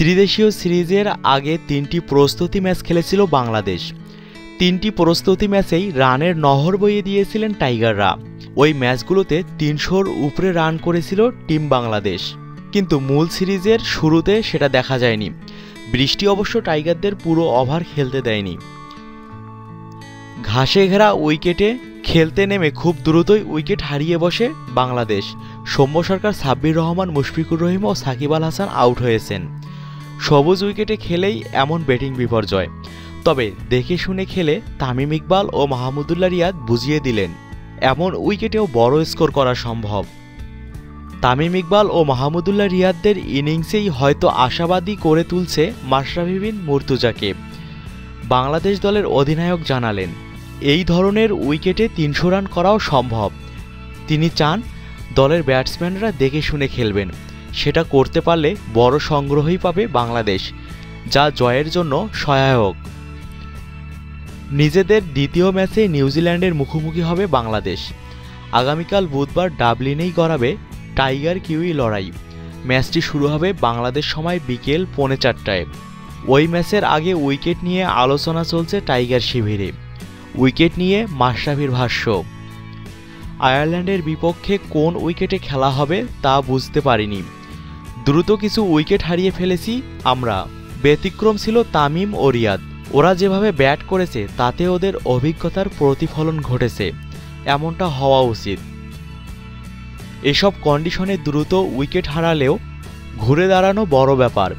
ত্রিদেশীয় সিরিজের আগে ৩টি প্রস্তুতি ম্যাচ খেলেছিল বাংলাদেশ। ৩টি প্রস্তুতি ম্যাচেই রানের নহর বইয়ে দিয়েছিলেন টাইগাররা। ওই ম্যাচগুলোতে ৩০০-র উপরে রান করেছিল টিম বাংলাদেশ, কিন্তু মূল সিরিজের শুরুতে সেটা দেখা যায়নি। বৃষ্টি অবশ্য টাইগারদের পুরো ওভার খেলতে দেয়নি। ঘাসে ঘেরা উইকেটে খেলতে নেমে খুব দ্রুতই উইকেট হারিয়ে বসে বাংলাদেশ। সৌম্য সরকার, সাব্বির রহমান, মুশফিকুর রহিম ও সাকিব আল হাসান আউট হয়েছেন। সবুজ উইকেটে খেলেই এমন ব্যাটিং বিপর্যয়। তবে দেখে শুনে খেলে তামিম ইকবাল ও মাহমুদুল্লাহ রিয়াদ বুঝিয়ে দিলেন এমন উইকেটেও বড় স্কোর করা সম্ভব। তামিম ইকবাল ও মাহমুদুল্লাহ রিয়াদদের ইনিংসেই হয়তো আশাবাদী করে তুলছে মাশরাফি বিন মুর্তজাকে। বাংলাদেশ দলের অধিনায়ক জানালেন, এই ধরনের উইকেটে ৩০০ রান করাও সম্ভব। তিনি চান দলের ব্যাটসম্যানরা দেখে শুনে খেলবেন। সেটা করতে পারলে বড় সংগ্রহই পাবে বাংলাদেশ, যা জয়ের জন্য সহায়ক। নিজেদের দ্বিতীয় ম্যাচে নিউজিল্যান্ডের মুখোমুখি হবে বাংলাদেশ। আগামীকাল বুধবার ডাবলিনেই গড়াবে টাইগার কিউই লড়াই। ম্যাচটি শুরু হবে বাংলাদেশ সময় বিকেল 4:30টায়। ওই ম্যাচের আগে উইকেট নিয়ে আলোচনা চলছে টাইগার শিবিরে। উইকেট নিয়ে মাশরাফির ভাষ্য, আয়ারল্যান্ডের বিপক্ষে কোন উইকেটে খেলা হবে তা বুঝতে পারিনি। দ্রুত কিছু উইকেট হারিয়ে ফেলেছি আমরা। ব্যতিক্রম ছিল তামিম ও রিয়াদ। ওরা যেভাবে ব্যাট করেছে তাতে ওদের অভিজ্ঞতার প্রতিফলন ঘটেছে। এমনটা হওয়া উচিত। এসব কন্ডিশনে দ্রুত উইকেট হারালেও ঘুরে দাঁড়ানো বড় ব্যাপার।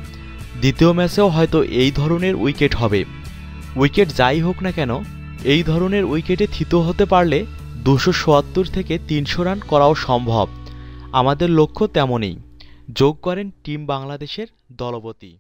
দ্বিতীয় ম্যাচেও হয়তো এই ধরনের উইকেট হবে। উইকেট যাই হোক না কেন, এই ধরনের উইকেটে থিত হতে পারলে ২৭৭ থেকে ৩০০ রান করাও সম্ভব। আমাদের লক্ষ্য তেমনই, যোগ করেন টিম বাংলাদেশের দলপতি।